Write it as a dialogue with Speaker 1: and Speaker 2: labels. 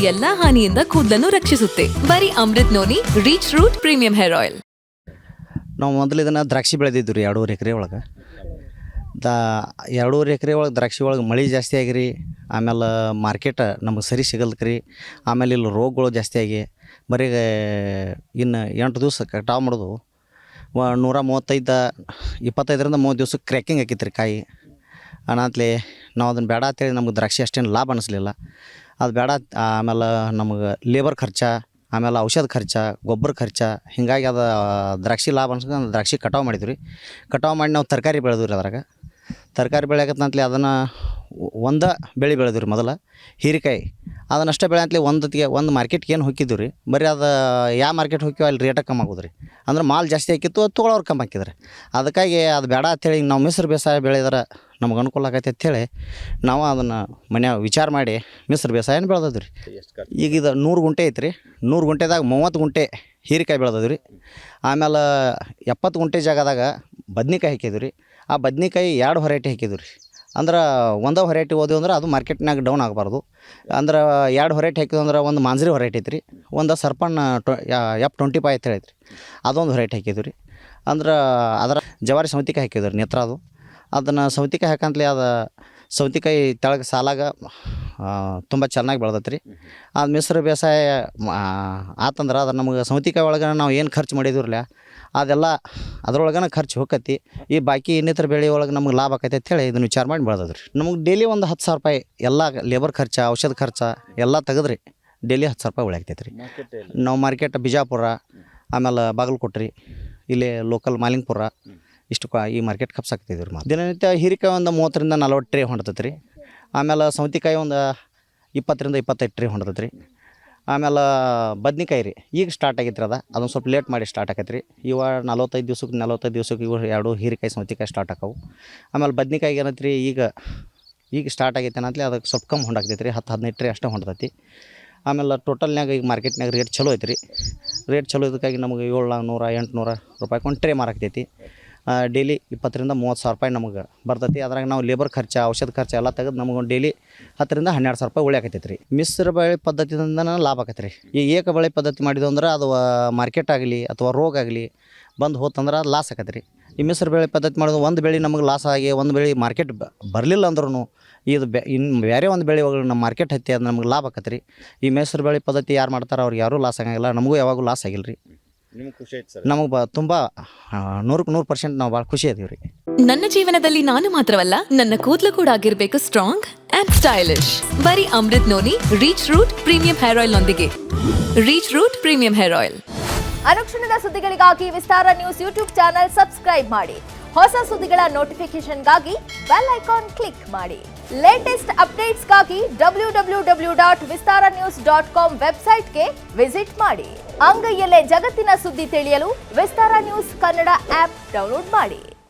Speaker 1: ಎಲ್ಲಾ ಹಾನಿಯಿಂದ ಕೂದಲನ್ನು ರಕ್ಷಿಸುತ್ತೆ. ಬರೀ Amrut noni reach root premium hair oil.
Speaker 2: ನಾವು ಮೊದಲು ಇದನ್ನು ದ್ರಾಕ್ಷಿ ಬೆಳೆದಿದ್ದು ರೀ 2.5 ಎಕರೆ ಒಳಗೆ. 2.5 ಎಕರೆ ಒಳಗೆ ದ್ರಾಕ್ಷಿ ಒಳಗೆ ಮಳೆ ಜಾಸ್ತಿ ಆಗಿರಿ, ಆಮೇಲೆ ಮಾರ್ಕೆಟ್ ನಮಗೆ ಸರಿ ಸಿಗಲ್ಕ್ರಿ. ಆಮೇಲೆ ಇಲ್ಲಿ ರೋಗಗಳು ಜಾಸ್ತಿ ಆಗಿ ಬರೀ ಇನ್ನು 8 ದಿವಸ ಕಟಾವು ಮಾಡೋದು 25ರಿಂದ 30 ದಿವ್ಸಕ್ಕೆ ಕ್ರ್ಯಾಕಿಂಗ್ ಆಕಿತ್ತು ರೀ ಕಾಯಿ. ಅನಾತ್ಲೆ ನಾವು ಅದನ್ನು ಬೇಡ ಅಂತೇಳಿ ನಮ್ಗೆ ದ್ರಾಕ್ಷಿ ಅಷ್ಟೇನು ಲಾಭ ಅನ್ನಿಸ್ಲಿಲ್ಲ. ಅದು ಬೇಡ. ಆಮೇಲೆ ನಮಗೆ ಲೇಬರ್ ಖರ್ಚ, ಆಮೇಲೆ ಔಷಧ ಖರ್ಚ, ಗೊಬ್ಬರ ಖರ್ಚ, ಹೀಗಾಗಿ ಅದು ದ್ರಾಕ್ಷಿ ಲಾಭ ಅನ್ಸ್ಕೊಂಡು ದ್ರಾಕ್ಷಿ ಕಟಾವು ಮಾಡಿದ್ವಿ ರೀ. ಕಟಾವು ಮಾಡಿ ನಾವು ತರಕಾರಿ ಬೆಳೆದ್ವಿ ರೀ. ಅದ್ರಾಗ ತರಕಾರಿ ಬೆಳೆಯಕತ್ತಂತಲೇ ಅದನ್ನು ಒಂದು ಬೆಳೆ ಬೆಳೆದ್ವಿ ರೀ. ಮೊದಲು ಹೀರೆಕಾಯಿ ಅದನ್ನಷ್ಟೇ ಬೆಳೆ ಅಂತಲೇ ಒಂದು ಮಾರ್ಕೆಟ್ಗೆ ಏನು ಹೋಗಿದ್ವಿ ರೀ. ಬರೀ ಅದು ಯಾವ ಮಾರ್ಕೆಟ್ ಹೋಗ್ತೀವೋ ಅಲ್ಲಿ ರೇಟ ಕಮ್ಮಿ ಆಗೋದು ರೀ. ಅಂದ್ರೆ ಮಾಲ್ ಜಾಸ್ತಿ ಹಾಕಿತ್ತು, ಅದು ತೊಗೊಳೋರು ಕಮ್ಮಿ ಹಾಕಿದ್ರೆ. ಅದಕ್ಕಾಗಿ ಅದು ಬೇಡ ಅಂತೇಳಿ ನಾವು ಮಿಶ್ರ ಬೇಸಾಯ ಬೆಳೆದ್ರೆ ನಮ್ಗೆ ಅನುಕೂಲ ಆಗೈತೆ ಅಂಥೇಳಿ ನಾವು ಅದನ್ನು ಮನ್ಯಾಗ ವಿಚಾರ ಮಾಡಿ ಮಿಶ್ರ ಬೇಸಾಯನ ಬೆಳೆದದ್ವಿ ರೀ. ಈಗ ಇದು 100 ಗುಂಟೆ ಐತ್ರಿ. 100 ಗುಂಟೆದಾಗ 30 ಗುಂಟೆ ಹೀರೆಕಾಯಿ ಬೆಳೆದದ್ವಿ ರೀ. ಆಮೇಲೆ 70 ಗುಂಟೆ ಜಾಗದಾಗ ಬದ್ನಿಕಾಯಿ ಹಾಕಿದ್ವಿ ರೀ. ಆ ಬದ್ನಿಕಾಯಿ 2 ವೆರೈಟಿ ಹಾಕಿದ್ವಿ ರೀ. ಅಂದ್ರೆ ಒಂದೇ ವೆರೈಟಿ ಓದಿವಿ ಅಂದ್ರೆ ಅದು ಮಾರ್ಕೆಟ್ನಾಗ ಡೌನ್ ಆಗಬಾರ್ದು. ಅಂದ್ರೆ 2 ವೆರೈಟಿ ಹಾಕಿದ್ವಿ ಅಂದ್ರೆ ಒಂದು ಮಾಂಜ್ರಿ ವೆರೈಟಿ ಐತ್ರಿ, ಒಂದು ಸರ್ಪಣ್ಣ F25 ಅಂತ ಹೇಳೈತ್ರಿ, ಅದೊಂದು ವೆರೈಟಿ ಹಾಕಿದ್ವಿ ರೀ. ಅಂದ್ರೆ ಅದರ ಜವಾರಿ ಸೌತಿಕಾಯಿ ಹಾಕಿದ್ವಿ ರೀ, ನೇತ್ರ. ಅದನ್ನು ಸೌತಿಕಾಯಿ ಹಾಕಂತಲೇ ಅದು ಸೌತಿಕಾಯಿ ತೆಳಗೆ ಸಾಲಾಗ ತುಂಬ ಚೆನ್ನಾಗಿ ಬೆಳೆದೈತೆ ರೀ. ಅದು ಮಿಶ್ರ ಬೇಸಾಯ ಆತಂದ್ರೆ ಅದು ನಮಗೆ ಸೌತಿಕಾಯಿ ಒಳಗೆ ನಾವು ಏನು ಖರ್ಚು ಮಾಡಿದ್ವಿರಲ್ಲ ಅದೆಲ್ಲ ಅದ್ರೊಳಗನ ಖರ್ಚು ಹೋಗತಿ. ಈ ಬಾಕಿ ಇನ್ನಿತರ ಬೆಳೆ ಒಳಗೆ ನಮ್ಗೆ ಲಾಭ ಆಕೈತೆ ಅಂತೇಳಿ ಇದನ್ನು ವಿಚಾರ ಮಾಡಿ ಬೆಳೆದದ್ರಿ. ನಮಗೆ ಡೈಲಿ ಒಂದು 10,000 ರೂಪಾಯಿ ಎಲ್ಲ ಲೇಬರ್ ಖರ್ಚ, ಔಷಧ ಖರ್ಚ ಎಲ್ಲ ತೆಗೆದ್ರಿ ಡೈಲಿ 10,000 ರೂಪಾಯಿ ಉಳಿಯಾಗ್ತೈತೆ ರೀ. ನಾವು ಮಾರ್ಕೆಟ್ ಬಿಜಾಪುರ, ಆಮೇಲೆ ಬಾಗಲಕೋಟೆ ರೀ, ಇಲ್ಲಿ ಲೋಕಲ್ ಮಾಲಿಂಗ್ಪುರ, ಇಷ್ಟು ಈ ಮಾರ್ಕೆಟ್ ಕಪ್ಸಾಕ್ತಿದ್ವಿ ರೀ. ದಿನನಿತ್ಯ ಹೀರೆಕಾಯಿ ಒಂದು 30ರಿಂದ 40 ಟ್ರೇ ಹೊಂಡ್ತೈತೆ ರೀ. ಆಮೇಲೆ ಸೌತಿಕಾಯಿ ಒಂದು 20ರಿಂದ 25 ಟ್ರೇ ಹೊಂಡ್ತೈತೆ ರೀ. ಆಮೇಲೆ ಬದ್ನಿಕಾಯಿ ರೀ ಈಗ ಸ್ಟಾರ್ಟ್ ಆಗೈತೆ ರೀ. ಅದೊಂದು ಸ್ವಲ್ಪ ಲೇಟ್ ಮಾಡಿ ಸ್ಟಾರ್ಟ್ ಆಕೈತೆ ರೀ. ಇವ 45 ದಿವ್ಸಕ್ಕೆ ಇವು 2 ಹೀರೆಕಾಯಿ ಸೌತಿಕಾಯಿ ಸ್ಟಾರ್ಟ್ ಆಕವು. ಆಮೇಲೆ ಬದ್ನಿಕಾಯಿಗೆ ಏನೈತೆ ರೀ ಈಗ ಸ್ಟಾರ್ಟ್ ಆಗೈತೆ ಅನ್ನತ್ಲೆ ಅದಕ್ಕೆ ಸ್ವಲ್ಪ ಕಮ್ಮಿ ಹೊಂಡಾಗ್ತೈತೆ ರೀ. 10-15 ಟ್ರೇ ಅಷ್ಟೇ ಹೊಂಡ್ತೈತಿ. ಆಮೇಲೆ ಟೋಟಲ್ನಾಗ ಈಗ ಮಾರ್ಕೆಟ್ನಾಗ ರೇಟ್ ಚಲೋ ಐತೆ ರೀ. ರೇಟ್ ಚಲೋ ಇದಕ್ಕಾಗಿ ನಮಗೆ 700-800 ರೂಪಾಯಿ ಒಂದು ಟ್ರೇ ಮಾರಾಕ್ತೈತಿ. ಡೈಲಿ 20ರಿಂದ 30 ಸಾವಿರ ರೂಪಾಯಿ ನಮಗೆ ಬರ್ತೈತಿ. ಅದ್ರಾಗ ನಾವು ಲೇಬರ್ ಖರ್ಚ, ಔಷಧ ಖರ್ಚು ಎಲ್ಲ ತೆಗೆದು ನಮಗೊಂದು ಡೈಲಿ 10ರಿಂದ 12 ಸಾವಿರ ರೂಪಾಯಿ ಉಳಿಯಾಕೈತಿ ರೀ. ಮಿಶ್ರ ಬೆಳೆ ಪದ್ಧತಿಯಿಂದ ಲಾಭ ಆಕೈತೆ ರೀ. ಈ ಏಕ ಬೆಳೆ ಪದ್ಧತಿ ಮಾಡಿದ್ವು ಅಂದ್ರೆ ಅದು ಮಾರ್ಕೆಟ್ ಆಗಲಿ ಅಥವಾ ರೋಗ ಆಗಲಿ ಬಂದು ಹೋತಂದ್ರೆ ಅದು ಲಾಸ್ ಆಕೈತೆ ರೀ. ಈ ಮಿಶ್ರ ಬೆಳೆ ಪದ್ಧತಿ ಮಾಡೋದು ಒಂದು ಬೆಳೆ ನಮಗೆ ಲಾಸ್ ಆಗಿ ಒಂದು ಬೆಳೆ ಮಾರ್ಕೆಟ್ ಬರಲಿಲ್ಲ ಅಂದ್ರೂ ಇದು ಇನ್ನು ಬೇರೆ ಒಂದು ಬೆಳೆ ನಮ್ಮ ಮಾರ್ಕೆಟ್ ಹತ್ತಿ ಅದು ನಮ್ಗೆ ಲಾಭ ಆಕೈತೆ ರೀ. ಈ ಮಿಶ್ರ ಬೆಳೆ ಪದ್ಧತಿ ಯಾರು ಮಾಡ್ತಾರೆ ಅವ್ರಿಗೆ ಯಾರೂ ಲಾಸ್ ಆಗಂಗಿಲ್ಲ, ನಮಗೂ ಯಾವಾಗೂ ಲಾಸ್ ಆಗಿಲ್ಲ ರೀ. ನಮಗೆ ತುಂಬ 100% ನಾವು ಭಾಳ ಖುಷಿ ಅದೀವಿ ರೀ.
Speaker 1: ನನ್ನ ಜೀವನದಲ್ಲಿ ನಾನು ಮಾತ್ರವಲ್ಲ, ನನ್ನ ಕೂದಲು ಕೂಡ ಆಗಿರ್ಬೇಕು ಸ್ಟ್ರಾಂಗ್ ಅಂಡ್ ಸ್ಟೈಲಿಶ್. ಬರೀ Amrut noni reach root premium hair oil ನೊಂದಿಗೆ. Reach root premium hair oil.
Speaker 3: ಅನುಕ್ಷಣದ ಸುದ್ದಿಗಳಿಗಾಗಿ Vistara news YouTube channel subscribe ಮಾಡಿ. ಹೊಸ ಸುದ್ದಿಗಳ ನೋಟಿಫಿಕೇಶನ್ಗಾಗಿ ಬೆಲ್ ಐಕಾನ್ ಕ್ಲಿಕ್ ಮಾಡಿ. ಲೇಟೆಸ್ಟ್ ಅಪ್ಡೇಟ್ಸ್ಗಾಗಿ www.vistaranews.com ವೆಬ್ಸೈಟ್ಗೆ ವಿಸಿಟ್ ಮಾಡಿ. ಅಂಗೈಯಲ್ಲೇ ಜಗತ್ತಿನ ಸುದ್ದಿ ತಿಳಿಯಲು Vistara news Kannada app download ಮಾಡಿ.